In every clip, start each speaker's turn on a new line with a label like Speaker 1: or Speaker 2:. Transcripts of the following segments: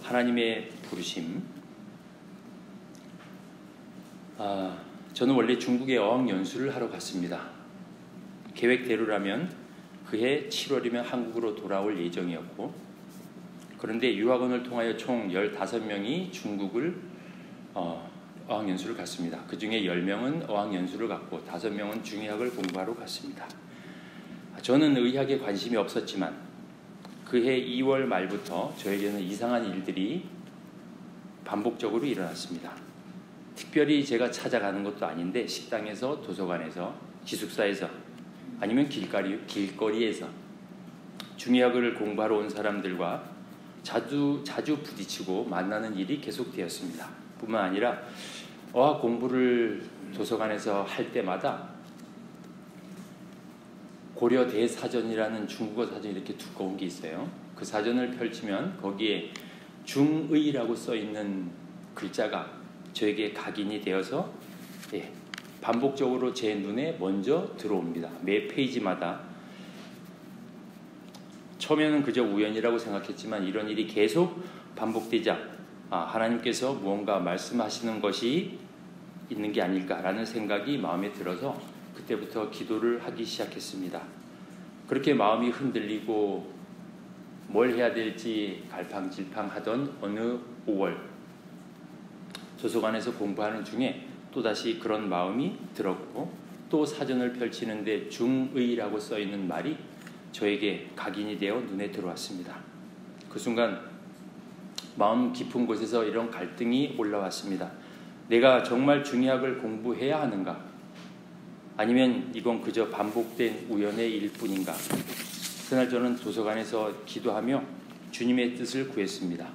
Speaker 1: 하나님의 부르심. 저는 원래 중국에 어학연수를 하러 갔습니다. 계획대로라면 그해 7월이면 한국으로 돌아올 예정이었고, 그런데 유학원을 통하여 총 15명이 중국을 어학연수를 갔습니다. 그 중에 10명은 어학연수를 갔고 5명은 중의학을 공부하러 갔습니다. 저는 의학에 관심이 없었지만 그해 2월 말부터 저에게는 이상한 일들이 반복적으로 일어났습니다. 특별히 제가 찾아가는 것도 아닌데 식당에서, 도서관에서, 기숙사에서, 아니면 길거리에서 중의학을 공부하러 온 사람들과 자주 부딪히고 만나는 일이 계속되었습니다. 뿐만 아니라 어학 공부를 도서관에서 할 때마다 고려 대사전이라는 중국어 사전이 이렇게 두꺼운 게 있어요. 그 사전을 펼치면 거기에 중의라고 써 있는 글자가 저에게 각인이 되어서 반복적으로 제 눈에 먼저 들어옵니다. 매 페이지마다. 처음에는 그저 우연이라고 생각했지만 이런 일이 계속 반복되자 하나님께서 무언가 말씀하시는 것이 있는 게 아닐까라는 생각이 마음에 들어서 그때부터 기도를 하기 시작했습니다. 그렇게 마음이 흔들리고 뭘 해야 될지 갈팡질팡하던 어느 5월, 도서관에서 공부하는 중에 또다시 그런 마음이 들었고, 또 사전을 펼치는데 중의라고 써있는 말이 저에게 각인이 되어 눈에 들어왔습니다. 그 순간 마음 깊은 곳에서 이런 갈등이 올라왔습니다. 내가 정말 중의학을 공부해야 하는가? 아니면 이건 그저 반복된 우연의 일뿐인가? 그날 저는 도서관에서 기도하며 주님의 뜻을 구했습니다.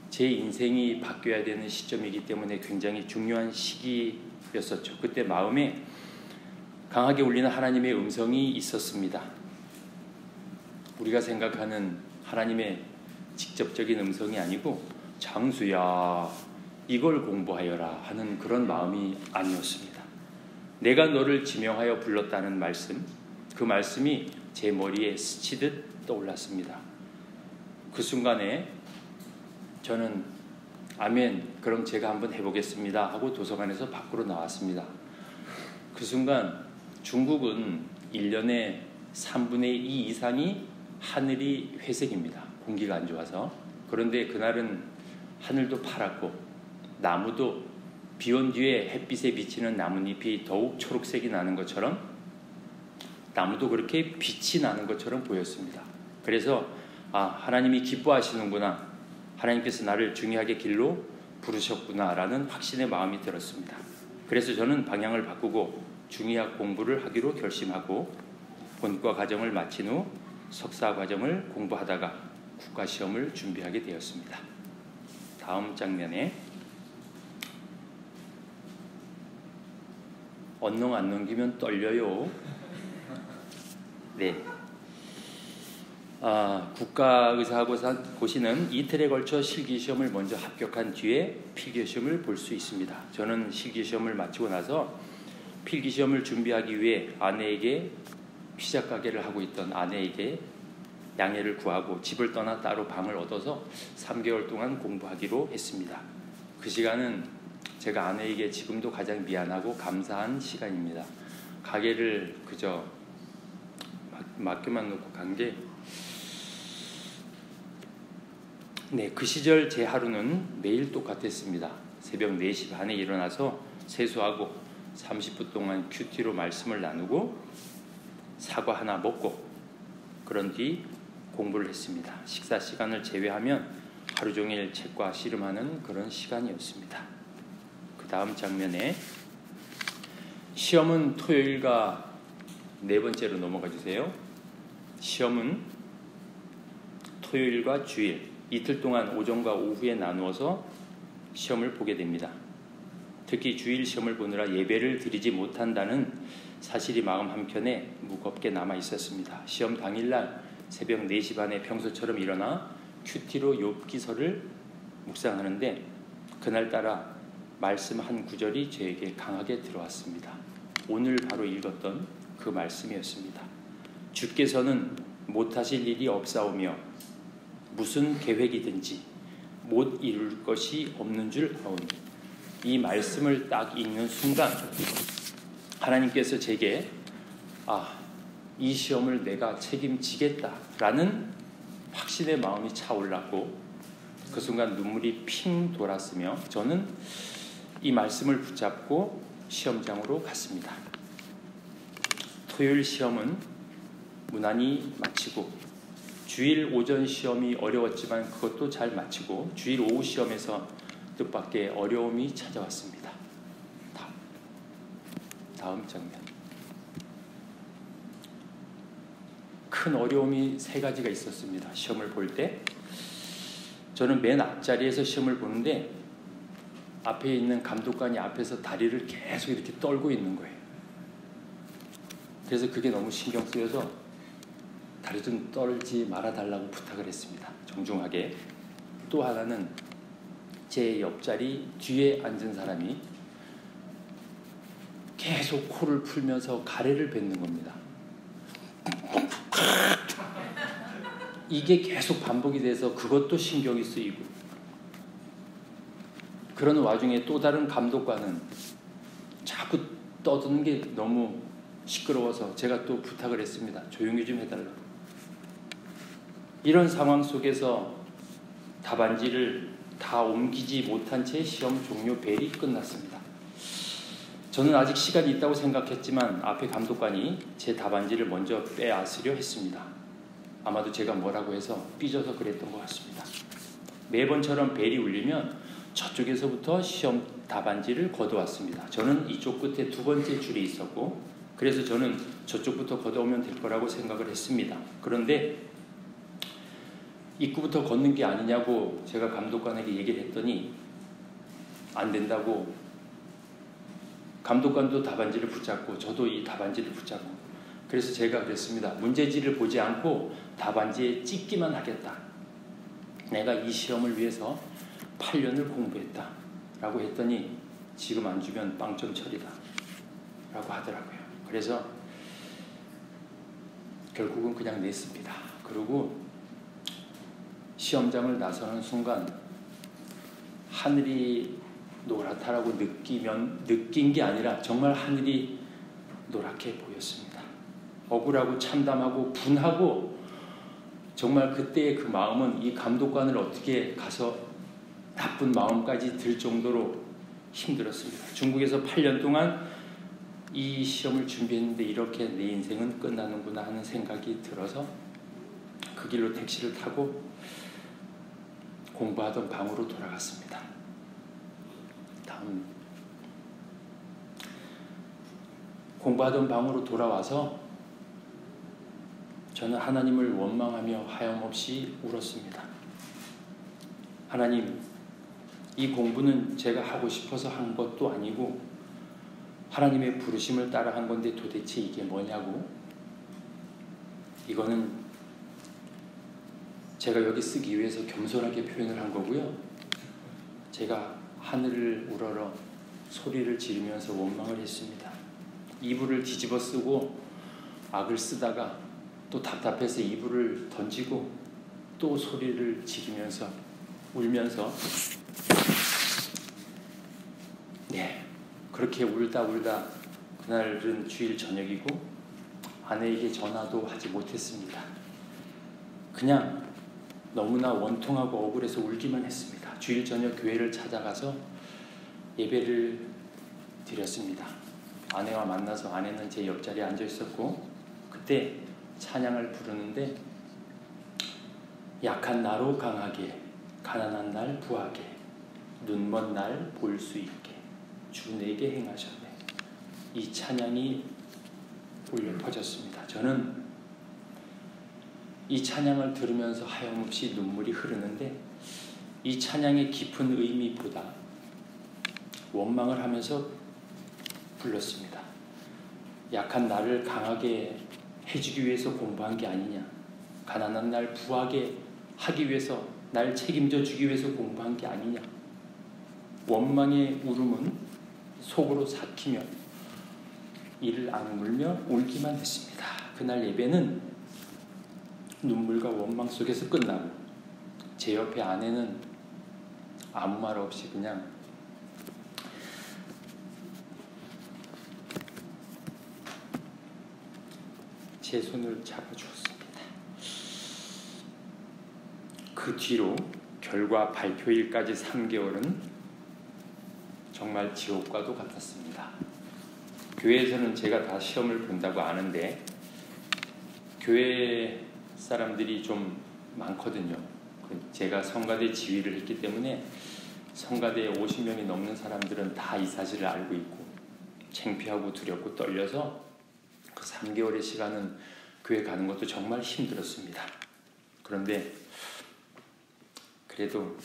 Speaker 1: 제 인생이 바뀌어야 되는 시점이기 때문에 굉장히 중요한 시기였었죠. 그때 마음에 강하게 울리는 하나님의 음성이 있었습니다. 우리가 생각하는 하나님의 직접적인 음성이 아니고 장수야 이걸 공부하여라 하는 그런 마음이 아니었습니다. 내가 너를 지명하여 불렀다는 말씀, 그 말씀이 제 머리에 스치듯 떠올랐습니다. 그 순간에 저는 아멘, 그럼 제가 한번 해보겠습니다 하고 도서관에서 밖으로 나왔습니다. 그 순간 중국은 1년에 3분의 2 이상이 하늘이 회색입니다. 공기가 안 좋아서. 그런데 그날은 하늘도 파랗고 나무도 비 온 뒤에 햇빛에 비치는 나뭇잎이 더욱 초록색이 나는 것처럼 나무도 그렇게 빛이 나는 것처럼 보였습니다. 그래서 하나님이 기뻐하시는구나, 하나님께서 나를 중의학의 길로 부르셨구나 라는 확신의 마음이 들었습니다. 그래서 저는 방향을 바꾸고 중의학 공부를 하기로 결심하고 본과 과정을 마친 후 석사 과정을 공부하다가 국가시험을 준비하게 되었습니다. 다음 장면에 언능 안 넘기면 떨려요. 네. 국가의사고시는 이틀에 걸쳐 실기시험을 먼저 합격한 뒤에 필기시험을 볼 수 있습니다. 저는 실기시험을 마치고 나서 필기시험을 준비하기 위해 아내에게 피자 가게를 하고 있던 아내에게 양해를 구하고 집을 떠나 따로 방을 얻어서 3개월 동안 공부하기로 했습니다. 그 시간은 제가 아내에게 지금도 가장 미안하고 감사한 시간입니다. 가게를 그저 맡겨만 놓고 간 게, 그 시절 제 하루는 매일 똑같았습니다. 새벽 4시 반에 일어나서 세수하고 30분 동안 큐티로 말씀을 나누고 사과 하나 먹고 그런 뒤 공부를 했습니다. 식사 시간을 제외하면 하루 종일 책과 씨름하는 그런 시간이었습니다. 그 다음 장면에 시험은 토요일과 4번째로 넘어가 주세요. 시험은 토요일과 주일 이틀 동안 오전과 오후에 나누어서 시험을 보게 됩니다. 특히 주일 시험을 보느라 예배를 드리지 못한다는 사실이 마음 한켠에 무겁게 남아 있었습니다. 시험 당일날 새벽 4시 반에 평소처럼 일어나 큐티로 욥기서를 묵상하는데 그날따라 말씀 한 구절이 저에게 강하게 들어왔습니다. 오늘 바로 읽었던 그 말씀이었습니다. 주께서는 못하실 일이 없사오며 무슨 계획이든지 못 이룰 것이 없는 줄 아오니. 이 말씀을 딱 읽는 순간 하나님께서 제게 이 시험을 내가 책임지겠다라는 확신의 마음이 차올랐고, 그 순간 눈물이 핑 돌았으며 저는 이 말씀을 붙잡고 시험장으로 갔습니다. 토요일 시험은 무난히 마치고, 주일 오전 시험이 어려웠지만 그것도 잘 마치고, 주일 오후 시험에서 뜻밖의 어려움이 찾아왔습니다. 다음 장면. 큰 어려움이 3가지가 있었습니다. 시험을 볼 때 저는 맨 앞자리에서 시험을 보는데 앞에 있는 감독관이 앞에서 다리를 계속 이렇게 떨고 있는 거예요. 그래서 그게 너무 신경 쓰여서 다리 좀 떨지 말아달라고 부탁을 했습니다. 정중하게. 또 하나는 제 옆자리 뒤에 앉은 사람이 계속 코를 풀면서 가래를 뱉는 겁니다. 이게 계속 반복이 돼서 그것도 신경이 쓰이고, 그런 와중에 또 다른 감독관은 자꾸 떠드는 게 너무 시끄러워서 제가 또 부탁을 했습니다. 조용히 좀 해달라고. 이런 상황 속에서 답안지를 다 옮기지 못한 채 시험 종료 벨이 끝났습니다. 저는 아직 시간이 있다고 생각했지만 앞에 감독관이 제 답안지를 먼저 빼앗으려 했습니다. 아마도 제가 뭐라고 해서 삐져서 그랬던 것 같습니다. 매번처럼 벨이 울리면 저쪽에서부터 시험 답안지를 걷어왔습니다. 저는 이쪽 끝에 2번째 줄에 있었고, 그래서 저는 저쪽부터 걷어오면 될 거라고 생각을 했습니다. 그런데 입구부터 걷는 게 아니냐고 제가 감독관에게 얘기를 했더니 안 된다고, 감독관도 답안지를 붙잡고 저도 이 답안지를 붙잡고, 그래서 제가 그랬습니다. 문제지를 보지 않고 답안지에 찍기만 하겠다. 내가 이 시험을 위해서 8년을 공부했다 라고 했더니 지금 안 주면 빵점 처리다 라고 하더라고요. 그래서 결국은 그냥 냈습니다. 그리고 시험장을 나서는 순간 하늘이 노랗다라고 느낀 게 아니라 정말 하늘이 노랗게 보였습니다. 억울하고 참담하고 분하고, 정말 그때의 그 마음은 이 감독관을 어떻게 가서 나쁜 마음까지 들 정도로 힘들었습니다. 중국에서 8년 동안 이 시험을 준비했는데 이렇게 내 인생은 끝나는구나 하는 생각이 들어서 그 길로 택시를 타고 공부하던 방으로 돌아갔습니다. 다음, 공부하던 방으로 돌아와서 저는 하나님을 원망하며 하염없이 울었습니다. 하나님, 이 공부는 제가 하고 싶어서 한 것도 아니고 하나님의 부르심을 따라 한 건데 도대체 이게 뭐냐고. 이거는 제가 여기 쓰기 위해서 겸손하게 표현을 한 거고요. 제가 하늘을 우러러 소리를 지르면서 원망을 했습니다. 이불을 뒤집어 쓰고 악을 쓰다가 또 답답해서 이불을 던지고 또 소리를 지르면서 울면서, 그렇게 울다 그날은 주일 저녁이고 아내에게 전화도 하지 못했습니다. 그냥 너무나 원통하고 억울해서 울기만 했습니다. 주일 저녁 교회를 찾아가서 예배를 드렸습니다. 아내와 만나서 아내는 제 옆자리에 앉아 있었고, 그때 찬양을 부르는데 약한 나로 강하게, 가난한 날 부하게, 눈먼 날 볼 수 있게 주 내게 행하셨네. 이 찬양이 울려 퍼졌습니다. 저는 이 찬양을 들으면서 하염없이 눈물이 흐르는데 이 찬양의 깊은 의미보다 원망을 하면서 불렀습니다. 약한 나를 강하게 해주기 위해서 공부한 게 아니냐, 가난한 날 부하게 하기 위해서, 날 책임져 주기 위해서 공부한 게 아니냐. 원망의 울음은 속으로 삭히며 이를 악물며 울기만 했습니다. 그날 예배는 눈물과 원망 속에서 끝나고 제 옆에 아내는 아무 말 없이 그냥 제 손을 잡아주었습니다. 그 뒤로 결과 발표일까지 3개월은 정말 지옥과도 같았습니다. 교회에서는 제가 다 시험을 본다고 아는데 교회 사람들이 좀 많거든요. 제가 성가대 지휘를 했기 때문에 성가대에 50명이 넘는 사람들은 다 이 사실을 알고 있고 창피하고 두렵고 떨려서 그 3개월의 시간은 교회 가는 것도 정말 힘들었습니다. 그런데 그래도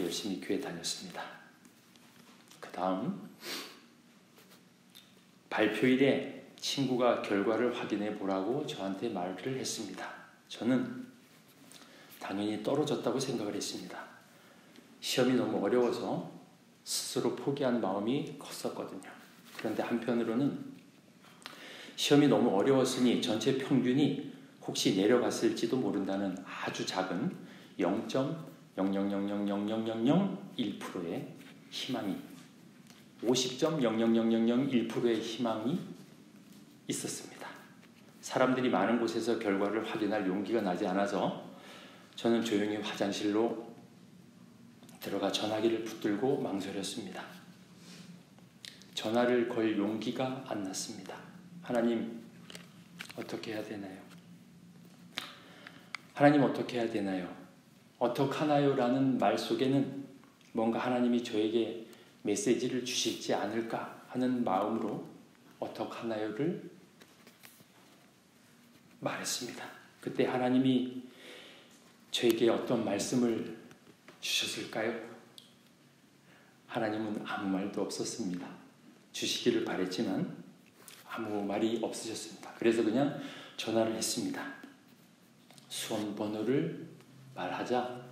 Speaker 1: 열심히 교회 다녔습니다. 그 다음 발표일에 친구가 결과를 확인해 보라고 저한테 말을 했습니다. 저는 당연히 떨어졌다고 생각을 했습니다. 시험이 너무 어려워서 스스로 포기한 마음이 컸었거든요. 그런데 한편으로는 시험이 너무 어려웠으니 전체 평균이 혹시 내려갔을지도 모른다는 아주 작은 0.000000001%의 희망이 50.0000001%의 희망이 있었습니다. 사람들이 많은 곳에서 결과를 확인할 용기가 나지 않아서 저는 조용히 화장실로 들어가 전화기를 붙들고 망설였습니다. 전화를 걸 용기가 안 났습니다. 하나님, 어떻게 해야 되나요? 하나님, 어떻게 해야 되나요? 어떡하나요? 라는 말 속에는 뭔가 하나님이 저에게 메시지를 주실지 않을까 하는 마음으로 어떡하나요를 말했습니다. 그때 하나님이 저에게 어떤 말씀을 주셨을까요? 하나님은 아무 말도 없었습니다. 주시기를 바랬지만 아무 말이 없으셨습니다. 그래서 그냥 전화를 했습니다. 수험 번호를 말하자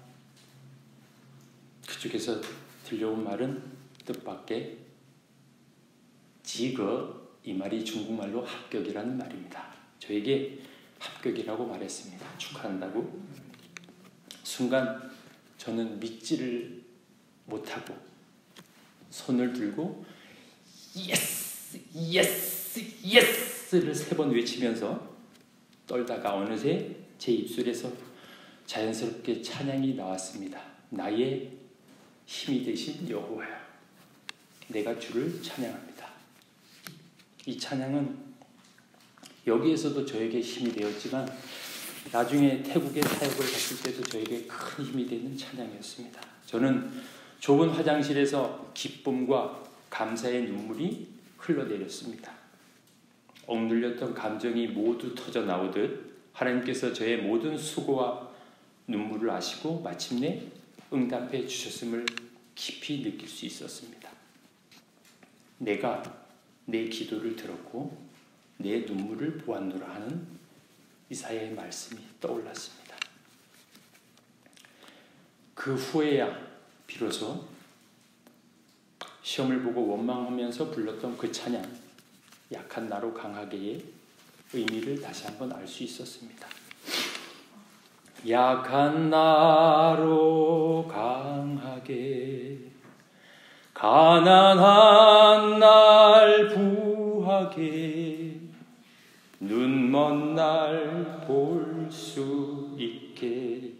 Speaker 1: 그쪽에서 들려온 말은 뜻밖의 지거, 이 말이 중국말로 합격이라는 말입니다. 저에게 합격이라고 말했습니다. 축하한다고. 순간 저는 믿지를 못하고 손을 들고 예스! 예스! 예스를 3번 외치면서 떨다가 어느새 제 입술에서 자연스럽게 찬양이 나왔습니다. 나의 힘이 되신 여호와여, 내가 주를 찬양합니다. 이 찬양은 여기에서도 저에게 힘이 되었지만 나중에 태국에 사역을 갔을 때도 저에게 큰 힘이 되는 찬양이었습니다. 저는 좁은 화장실에서 기쁨과 감사의 눈물이 흘러내렸습니다. 억눌렸던 감정이 모두 터져 나오듯 하나님께서 저의 모든 수고와 눈물을 아시고 마침내 응답해 주셨음을 깊이 느낄 수 있었습니다. 내가 내 기도를 들었고 내 눈물을 보았노라 하는 이사야의 말씀이 떠올랐습니다. 그 후에야 비로소 시험을 보고 원망하면서 불렀던 그 찬양, 약한 나로 강하게의 의미를 다시 한번 알 수 있었습니다. 약한 나로 강하게, 가난한 날 부하게, 눈먼 날 볼 수 있게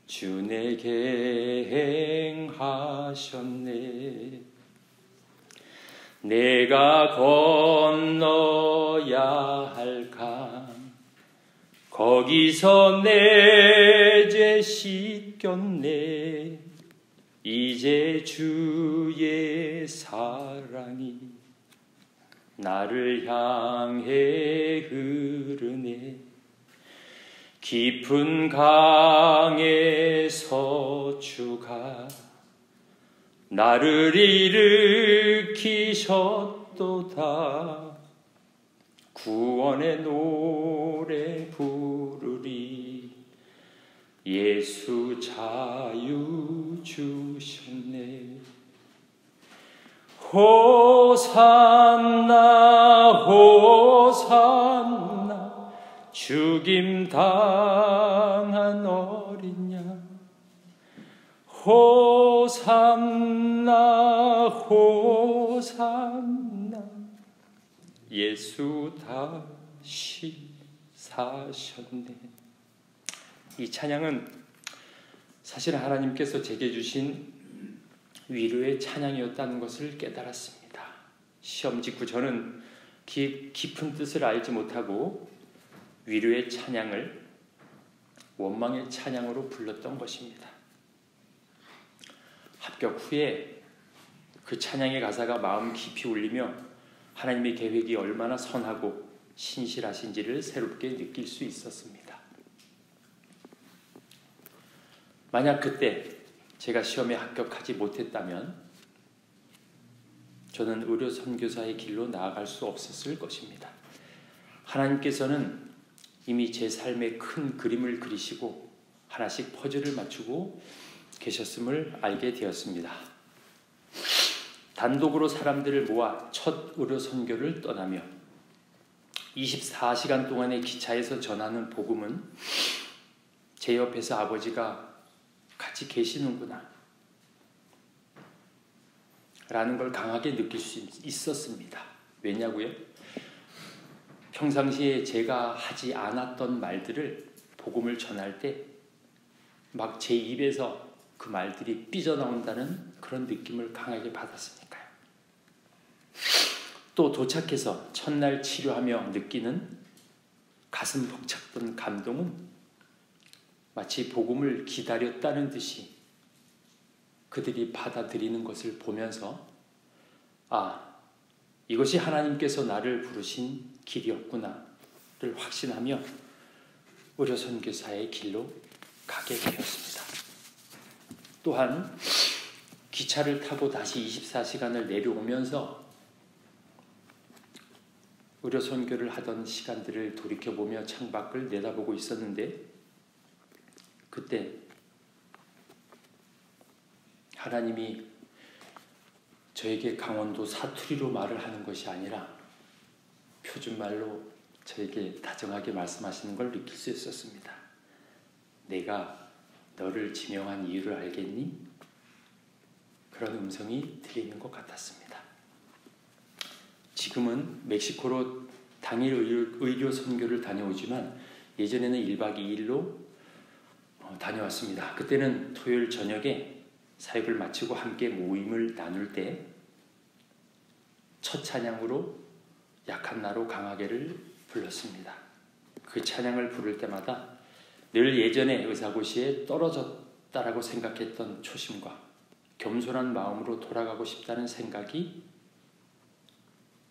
Speaker 1: 주 내게 행하셨네. 내가 건너야 할 강 거기서 내 죄 씻겼네. 이제 주의 사랑이 나를 향해 흐르네. 깊은 강에서 주가 나를 일으키셨도다. 구원의 노래 부르리. 예수 자유 주셨네. 호산나 호산나 죽임 당한 귀한 어린 양 호산나 호산나 예수 다시 사셨네. 이 찬양은 사실 하나님께서 제게 주신 위로의 찬양이었다는 것을 깨달았습니다. 시험 직후 저는 깊은 뜻을 알지 못하고 위로의 찬양을 원망의 찬양으로 불렀던 것입니다. 합격 후에 그 찬양의 가사가 마음 깊이 울리며 하나님의 계획이 얼마나 선하고 신실하신지를 새롭게 느낄 수 있었습니다. 만약 그때 제가 시험에 합격하지 못했다면 저는 의료 선교사의 길로 나아갈 수 없었을 것입니다. 하나님께서는 이미 제 삶의 큰 그림을 그리시고 하나씩 퍼즐을 맞추고 계셨음을 알게 되었습니다. 단독으로 사람들을 모아 첫 의료 선교를 떠나며 24시간 동안의 기차에서 전하는 복음은 제 옆에서 아버지가 같이 계시는구나 라는 걸 강하게 느낄 수 있었습니다. 왜냐고요? 평상시에 제가 하지 않았던 말들을 복음을 전할 때 막 제 입에서 그 말들이 삐져나온다는 그런 느낌을 강하게 받았으니까요. 또 도착해서 첫날 치료하며 느끼는 가슴 벅찼던 감동은 마치 복음을 기다렸다는 듯이 그들이 받아들이는 것을 보면서 이것이 하나님께서 나를 부르신 길이었구나를 확신하며 의료 선교사의 길로 가게 되었습니다. 또한 기차를 타고 다시 24시간을 내려오면서 의료 선교를 하던 시간들을 돌이켜보며 창밖을 내다보고 있었는데 그때 하나님이 저에게 강원도 사투리로 말을 하는 것이 아니라 표준말로 저에게 다정하게 말씀하시는 걸 느낄 수 있었습니다. 내가 너를 지명한 이유를 알겠니? 그런 음성이 들리는 것 같았습니다. 지금은 멕시코로 당일 의료 선교를 다녀오지만 예전에는 1박 2일로 다녀왔습니다. 그때는 토요일 저녁에 사역을 마치고 함께 모임을 나눌 때 첫 찬양으로 약한 나로 강하게를 불렀습니다. 그 찬양을 부를 때마다 늘 예전에 의사고시에 떨어졌다라고 생각했던 초심과 겸손한 마음으로 돌아가고 싶다는 생각이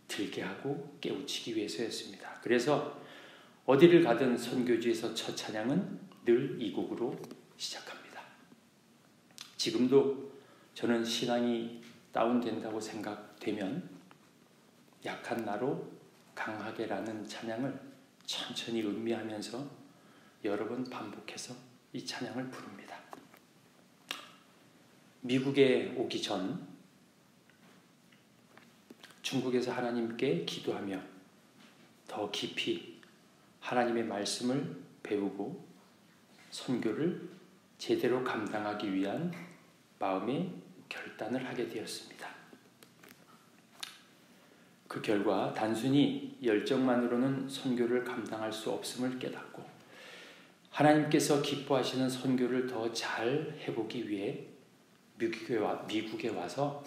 Speaker 1: 들게 하고 깨우치기 위해서였습니다. 그래서 어디를 가든 선교지에서 첫 찬양은 늘 이 곡으로 시작합니다. 지금도 저는 신앙이 다운된다고 생각되면 약한 나로 강하게라는 찬양을 천천히 음미하면서 여러 번 반복해서 이 찬양을 부릅니다. 미국에 오기 전 중국에서 하나님께 기도하며 더 깊이 하나님의 말씀을 배우고 선교를 제대로 감당하기 위한 마음의 결단을 하게 되었습니다. 그 결과 단순히 열정만으로는 선교를 감당할 수 없음을 깨닫고 하나님께서 기뻐하시는 선교를 더 잘 해보기 위해 미국에 와서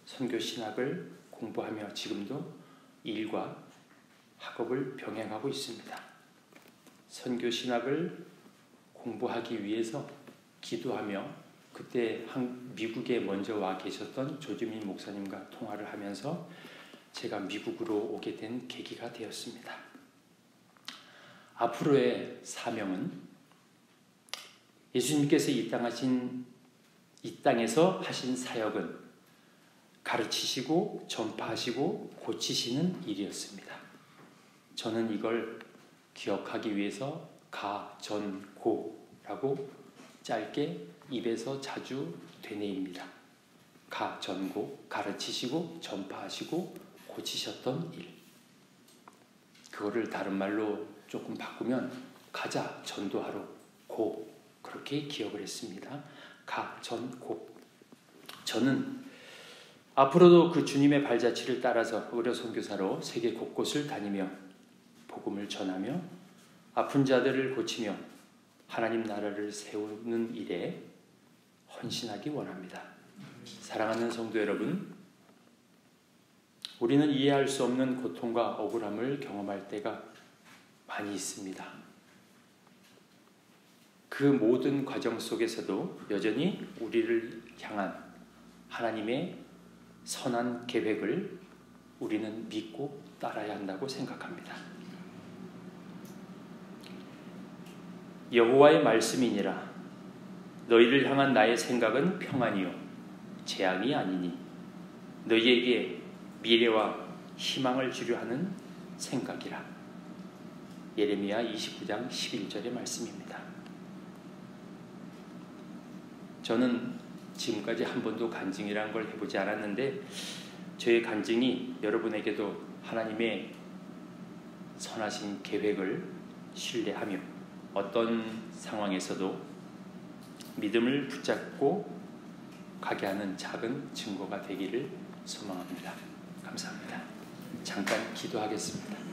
Speaker 1: 선교 신학을 공부하며 지금도 일과 학업을 병행하고 있습니다. 선교 신학을 공부하기 위해서 기도하며 그때 미국에 먼저 와 계셨던 조지민 목사님과 통화를 하면서 제가 미국으로 오게 된 계기가 되었습니다. 앞으로의 사명은 예수님께서 이 땅에서 하신 사역은 가르치시고 전파하시고 고치시는 일이었습니다. 저는 이걸 기억하기 위해서 가전고라고 짧게 입에서 자주 되뇌입니다. 가전고, 가르치시고 전파하시고 고치셨던 일. 그거를 다른 말로 조금 바꾸면 가자 전도하러 고 그렇게 기억을 했습니다. 가, 전, 고. 저는 앞으로도 그 주님의 발자취를 따라서 의료 선교사로 세계 곳곳을 다니며 복음을 전하며 아픈 자들을 고치며 하나님 나라를 세우는 일에 헌신하기 원합니다. 사랑하는 성도 여러분, 우리는 이해할 수 없는 고통과 억울함을 경험할 때가 많이 있습니다. 그 모든 과정 속에서도 여전히 우리를 향한 하나님의 선한 계획을 우리는 믿고 따라야 한다고 생각합니다. 여호와의 말씀이니라. 너희를 향한 나의 생각은 평안이요 재앙이 아니니 너희에게 미래와 희망을 주려 하는 생각이라. 예레미야 29장 11절의 말씀입니다. 저는 지금까지 한 번도 간증이라는 걸 해보지 않았는데 저의 간증이 여러분에게도 하나님의 선하신 계획을 신뢰하며 어떤 상황에서도 믿음을 붙잡고 가게 하는 작은 증거가 되기를 소망합니다. 감사합니다. 잠깐 기도하겠습니다.